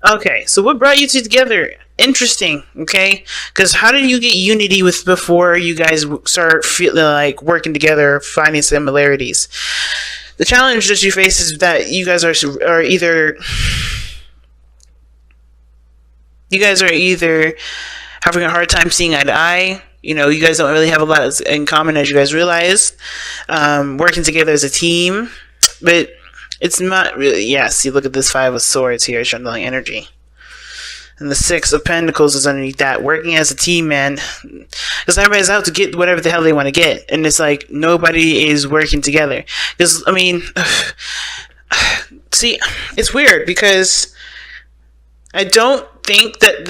Okay, so what brought you two together? Interesting. Okay, because how did you get unity with before you guys start feeling like working together, finding similarities? The challenge that you face is that you guys are either having a hard time seeing eye to eye. You guys don't really have a lot in common, as you guys realize. Working together as a team, but it's not really. Yeah, see, look at this Five of Swords here, showing the energy. And the Six of Pentacles is underneath that. Working as a team, man. Because everybody's out to get whatever the hell they want to get. And it's like, nobody is working together. Because, I mean, see, it's weird because I don't think that,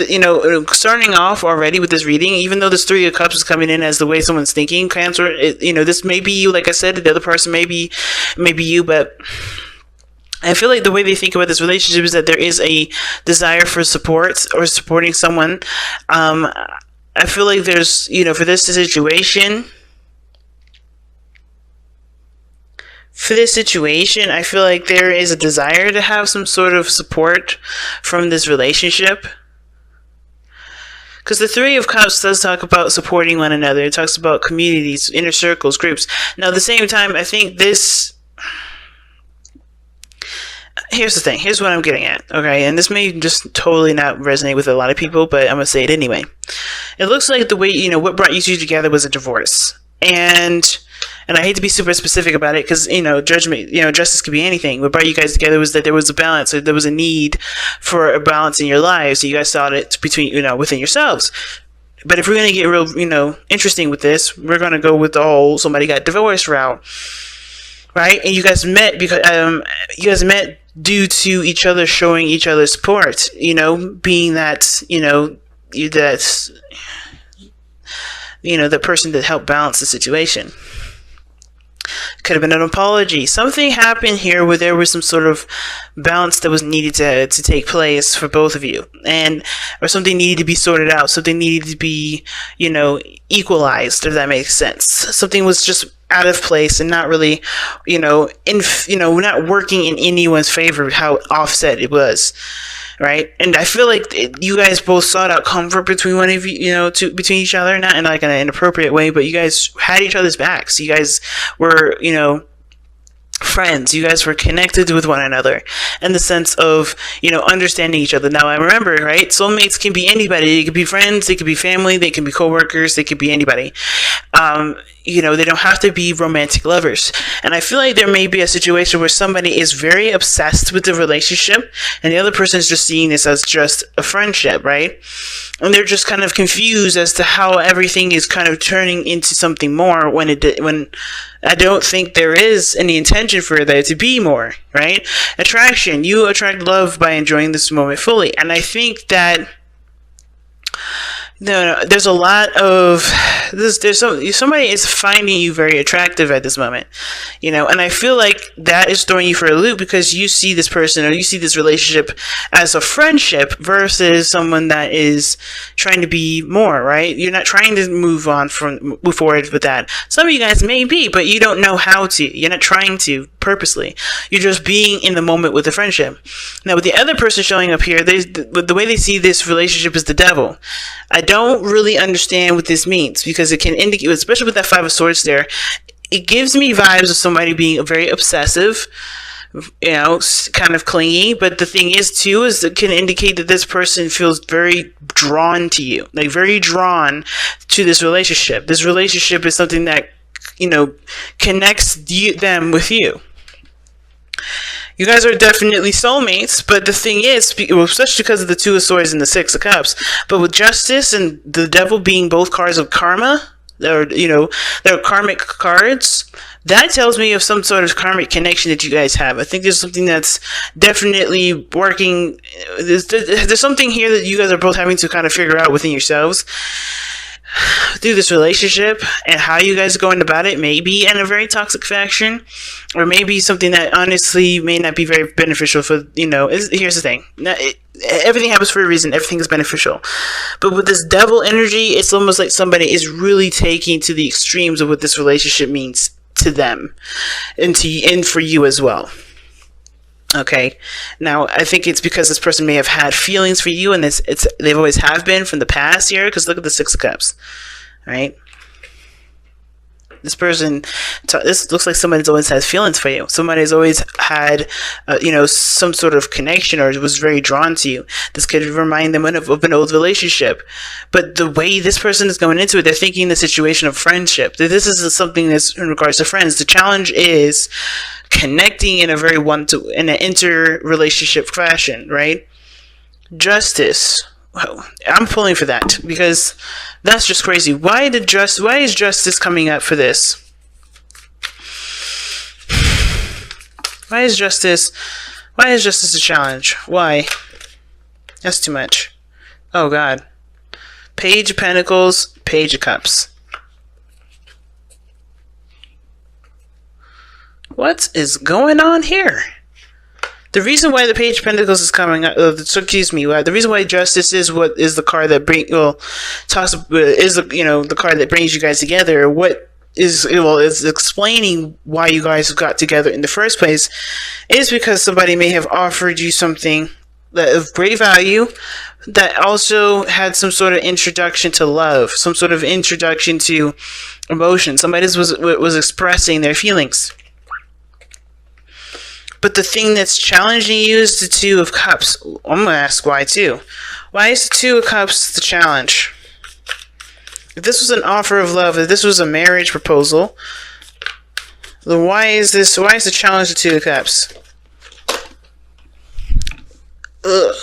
starting off already with this reading, even though this Three of Cups is coming in as the way someone's thinking, Cancer, this may be you, like I said, the other person may be you, but I feel like the way they think about this relationship is that there is a desire for support or supporting someone. I feel like there's, for this situation, I feel like there is a desire to have some sort of support from this relationship. Because the Three of Cups does talk about supporting one another. It talks about communities, inner circles, groups. Now, at the same time, I think this... Here's the thing. Here's what I'm getting at. Okay, and this may just totally not resonate with a lot of people, but I'm gonna say it anyway. It looks like the way what brought you two together was a divorce, and I hate to be super specific about it because judgment, justice could be anything. What brought you guys together was that there was a balance, or there was a need for a balance in your lives. So you guys saw it between within yourselves. But if we're gonna get real interesting with this, we're gonna go with the whole somebody got divorced route, right? And you guys met because due to each other showing each other support, being that, that's, the person that helped balance the situation. Could have been an apology. Something happened here where there was some sort of balance that was needed to take place for both of you, or something needed to be sorted out. Something needed to be, equalized, if that makes sense. Something was just out of place and not really, not working in anyone's favor. How offset it was. Right, and I feel like you guys both sought out comfort between one of you, between each other, not in like an inappropriate way, but you guys had each other's backs. You guys were, friends. You guys were connected with one another in the sense of, understanding each other. Now, I remember, right? Soulmates can be anybody. They could be friends. They could be family. They can be coworkers. They could be anybody. They don't have to be romantic lovers. And I feel like there may be a situation where somebody is very obsessed with the relationship and the other person is just seeing this as just a friendship, right? And they're just kind of confused as to how everything is kind of turning into something more when I don't think there is any intention for there to be more, right? Attraction. You attract love by enjoying this moment fully. And I think that there's a lot of somebody is finding you very attractive at this moment, and I feel like that is throwing you for a loop because you see this person or you see this relationship as a friendship versus someone that is trying to be more, right? You're not trying to move forward with that. Some of you guys may be, but you don't know how to. You're not trying to purposely. You're just being in the moment with the friendship. Now, with the other person showing up here, the way they see this relationship is the devil. I don't really understand what this means because it can indicate, especially with that Five of Swords there, it gives me vibes of somebody being very obsessive, kind of clingy. But the thing is, too, is it can indicate that this person feels very drawn to you, like very drawn to this relationship. This relationship is something that, connects them with you. You guys are definitely soulmates, but the thing is, especially because of the Two of Swords and the Six of Cups, but with Justice and the Devil being both cards of karma, or, they're karmic cards, that tells me of some sort of karmic connection that you guys have. I think there's something that's definitely working. There's something here that you guys are both having to kind of figure out within yourselves through this relationship, and how you guys are going about it may be in a very toxic fashion, or maybe something that honestly may not be very beneficial for, here's the thing. Everything happens for a reason. Everything is beneficial. But with this devil energy, it's almost like somebody is really taking to the extremes of what this relationship means to them and for you as well. Okay. Now, I think it's because this person may have had feelings for you, and they've always have been from the past here. Because look at the Six of Cups, right? This person, this looks like somebody's always has feelings for you. Somebody's always had, some sort of connection or was very drawn to you. This could remind them of an old relationship. But the way this person is going into it, they're thinking the situation of friendship. This is something that's in regards to friends. The challenge is connecting in a very in an inter-relationship fashion, right? Justice. I'm pulling for that because that's just crazy. Why is justice coming up for this? Why is justice a challenge? Why? That's too much. Oh God. Page of Pentacles, Page of Cups. What is going on here? The reason why the Page of Pentacles is coming up, the reason why Justice is what is the card that the card that brings you guys together. What is explaining why you guys got together in the first place is because somebody may have offered you something that of great value that also had some sort of introduction to love, some sort of introduction to emotion. Somebody was expressing their feelings. But the thing that's challenging you is the Two of Cups. I'm going to ask why too. Why is the Two of Cups the challenge? If this was an offer of love, if this was a marriage proposal, then why is the challenge the Two of Cups? Ugh.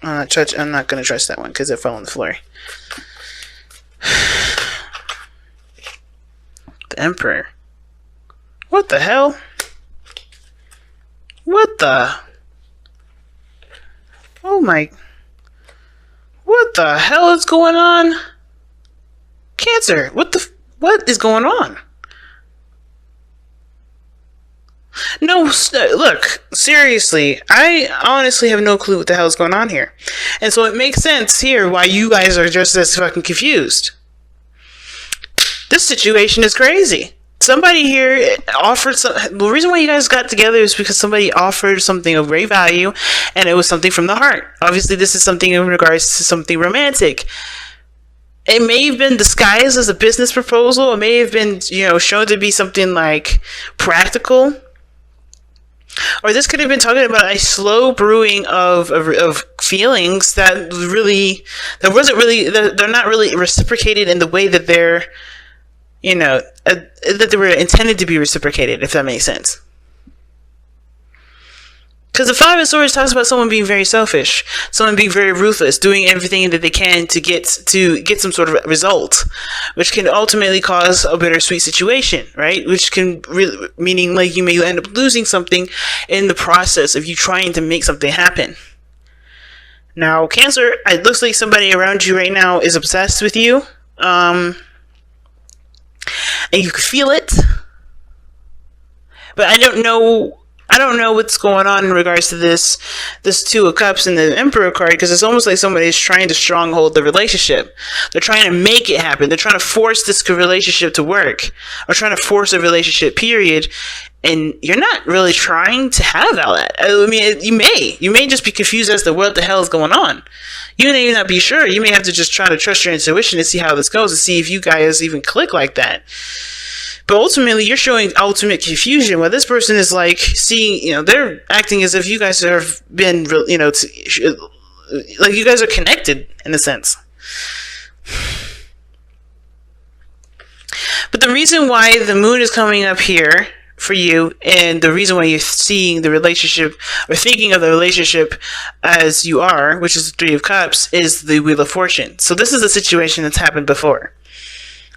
I'm not going to trust that one because it fell on the floor. The Emperor. What the hell? What the? Oh my. What the hell is going on? Cancer. What is going on? No, look, seriously, I honestly have no clue what the hell is going on here. And so it makes sense here why you guys are just as fucking confused. This situation is crazy. Somebody here offered the reason why you guys got together is because somebody offered something of great value, and it was something from the heart. Obviously, this is something in regards to something romantic. It may have been disguised as a business proposal. It may have been, shown to be something like practical. Or this could have been talking about a slow brewing of feelings that they're not really reciprocated in the way that they're, that they were intended to be reciprocated, if that makes sense. Because the Five of Swords talks about someone being very selfish, someone being very ruthless, doing everything that they can to get some sort of result, which can ultimately cause a bittersweet situation, right? Which can meaning like you may end up losing something in the process of you trying to make something happen. Now, Cancer, it looks like somebody around you right now is obsessed with you. And you can feel it, but I don't know what's going on in regards to this Two of Cups and the Emperor card, because it's almost like somebody is trying to stronghold the relationship. They're trying to make it happen. They're trying to force this relationship to work, or trying to force a relationship, period. And you're not really trying to have all that. I mean, you may just be confused as to what the hell is going on. You may not be sure. You may have to just try to trust your intuition to see how this goes, and see if you guys even click like that. But ultimately, you're showing ultimate confusion. While this person is like seeing, they're acting as if you guys have been, like you guys are connected in a sense. But the reason why the moon is coming up here for you, and the reason why you're seeing the relationship or thinking of the relationship as you are, which is the Three of Cups, is the Wheel of Fortune. So this is a situation that's happened before.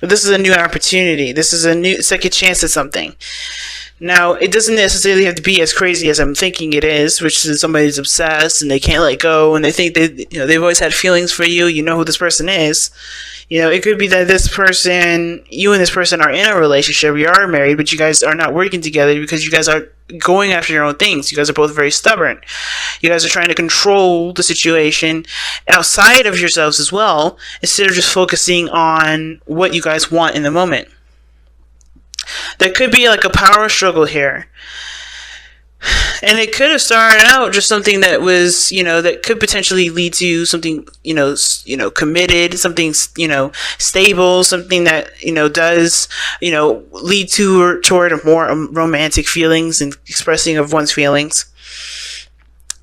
This is a new opportunity. This is a new second chance at something. Now, it doesn't necessarily have to be as crazy as I'm thinking it is, which is somebody's obsessed and they can't let go, and they think they've always had feelings for you. You know who this person is. It could be that you and this person are in a relationship, you are married, but you guys are not working together because you guys are going after your own things. You guys are both very stubborn. You guys are trying to control the situation outside of yourselves as well, instead of just focusing on what you guys want in the moment. There could be like a power struggle here. And it could have started out just something that was, that could potentially lead to something, committed, something, stable, something that, does, lead to or toward a more romantic feelings and expressing of one's feelings.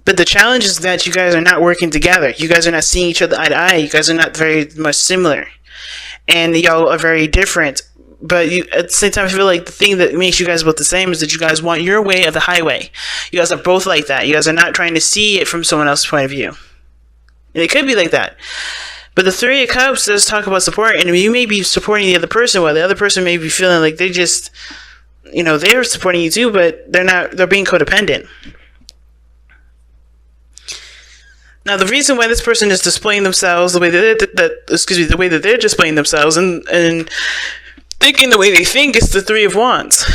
But the challenge is that you guys are not working together. You guys are not seeing each other eye to eye. You guys are not very much similar. And y'all are very different. But at the same time, I feel like the thing that makes you guys both the same is that you guys want your way or the highway. You guys are both like that. You guys are not trying to see it from someone else's point of view. And it could be like that. But the Three of Cups does talk about support, and you may be supporting the other person while the other person may be feeling like they just, they're supporting you too, but they're being codependent. Now, the reason why this person is displaying themselves the way the way that they're displaying themselves and thinking the way they think is the Three of Wands.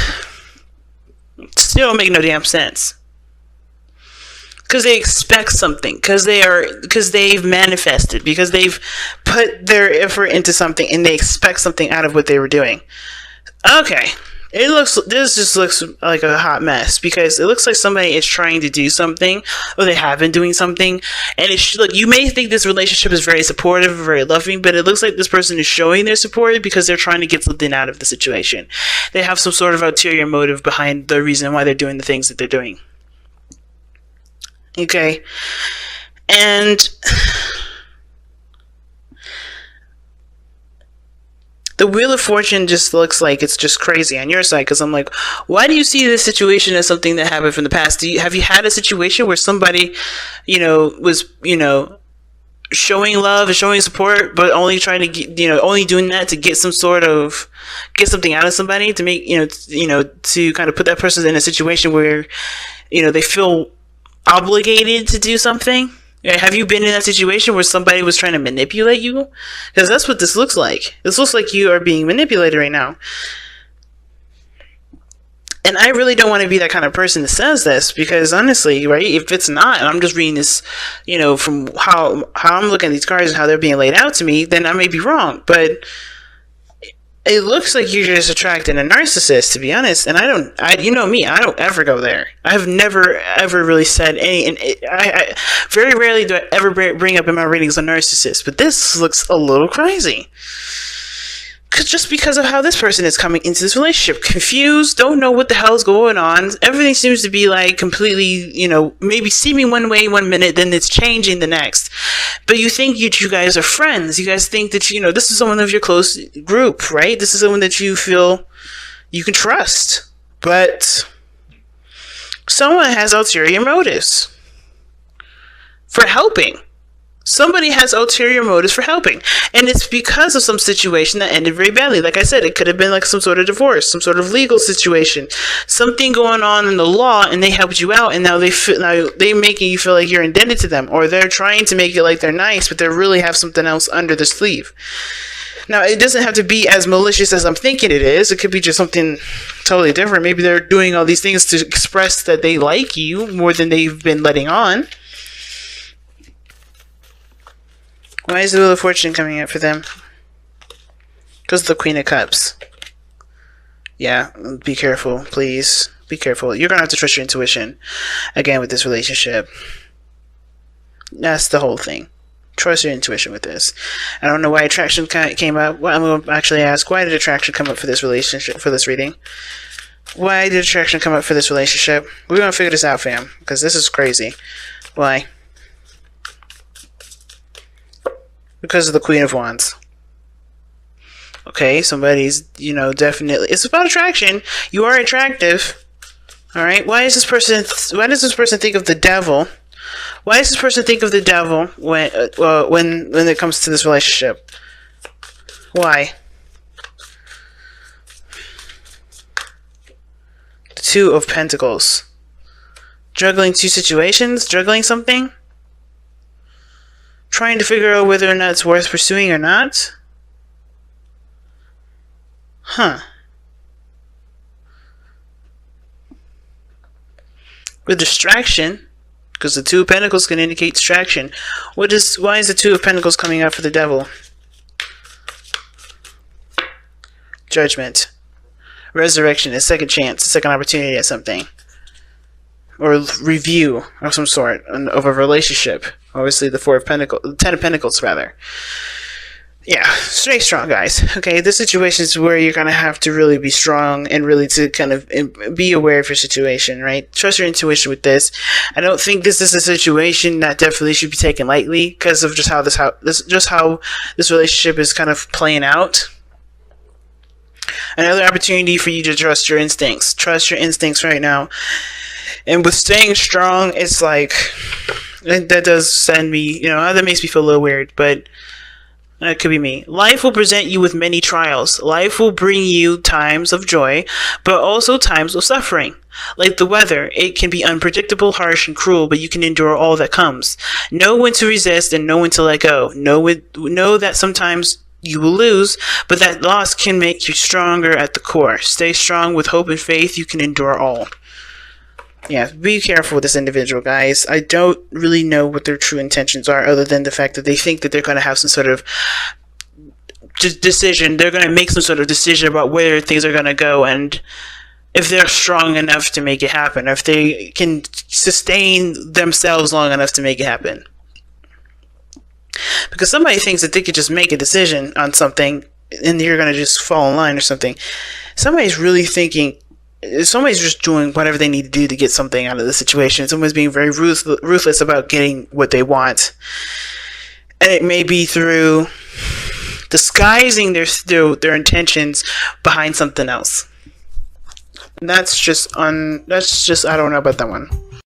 Still don't make no damn sense. Because they expect something. Because they've manifested. Because they've put their effort into something and they expect something out of what they were doing. Okay. This just looks like a hot mess because it looks like somebody is trying to do something or they have been doing something. And look, you may think this relationship is very supportive, very loving, but it looks like this person is showing their support because they're trying to get something out of the situation. They have some sort of ulterior motive behind the reason why they're doing the things that they're doing. Okay. And the Wheel of Fortune just looks like it's just crazy on your side because I'm like, why do you see this situation as something that happened from the past? Have you had a situation where somebody, was, showing love and showing support, but only trying to get, only doing that to get get something out of somebody to make, to kind of put that person in a situation where, they feel obligated to do something? Have you been in that situation where somebody was trying to manipulate you? Because that's what this looks like. This looks like you are being manipulated right now. And I really don't want to be that kind of person that says this because honestly, right, if it's not, and I'm just reading this, from how I'm looking at these cards and how they're being laid out to me, then I may be wrong. But it looks like you're just attracting a narcissist, to be honest. And you know me, I don't ever go there. I've never, ever really said any, and I very rarely do I ever bring up in my readings a narcissist, but this looks a little crazy. Just because of how this person is coming into this relationship. Confused, don't know what the hell's going on. Everything seems to be like completely, maybe seeming one way 1 minute, then it's changing the next. But you think you guys are friends. You guys think that, this is someone of your close group, right? This is someone that you feel you can trust. But someone has ulterior motives for helping. Somebody has ulterior motives for helping. And it's because of some situation that ended very badly. Like I said, it could have been like some sort of divorce, some sort of legal situation, something going on in the law, and they helped you out, and now they're making you feel like you're indebted to them, or they're trying to make it like they're nice, but they really have something else under the sleeve. Now, it doesn't have to be as malicious as I'm thinking it is. It could be just something totally different. Maybe they're doing all these things to express that they like you more than they've been letting on. Why is the Wheel of Fortune coming up for them? Because of the Queen of Cups. Yeah, be careful, please. Be careful. You're going to have to trust your intuition again with this relationship. That's the whole thing. Trust your intuition with this. I don't know why attraction came up. Well, I'm going to actually ask, why did attraction come up for this relationship, for this reading? Why did attraction come up for this relationship? We're going to figure this out, fam, because this is crazy. Why? Because of the Queen of Wands. Okay, somebody's, definitely... It's about attraction. You are attractive. Alright, why does this person think of the devil? Why does this person think of the devil when it comes to this relationship? Why? The Two of Pentacles. Juggling two situations? Juggling something? Trying to figure out whether or not it's worth pursuing or not? Huh. With distraction, because the Two of Pentacles can indicate distraction. Why is the Two of Pentacles coming out for the devil? Judgment. Resurrection, a second chance, a second opportunity at something. or review of some sort of a relationship. Obviously, the Ten of Pentacles, rather. Yeah, stay strong, guys. Okay, this situation is where you're gonna have to really be strong and really to kind of be aware of your situation, right? Trust your intuition with this. I don't think this is a situation that definitely should be taken lightly because of just how this relationship is kind of playing out. Another opportunity for you to trust your instincts. Trust your instincts right now. And with staying strong, it's like that does send me, that makes me feel a little weird, but that could be me. Life will present you with many trials. Life will bring you times of joy, but also times of suffering. Like the weather, it can be unpredictable, harsh, and cruel, but you can endure all that comes. Know when to resist and know when to let go. Know that sometimes you will lose, but that loss can make you stronger at the core. Stay strong with hope and faith. You can endure all. Yeah, be careful with this individual, guys. I don't really know what their true intentions are, other than the fact that they think that they're going to have some sort of decision. They're going to make some sort of decision about where things are going to go, and if they're strong enough to make it happen, if they can sustain themselves long enough to make it happen. Because somebody thinks that they could just make a decision on something, and you're going to just fall in line or something. Somebody's really thinking... Somebody's just doing whatever they need to do to get something out of the situation. Someone's being very ruthless about getting what they want. And it may be through disguising their intentions behind something else. That's just I don't know about that one.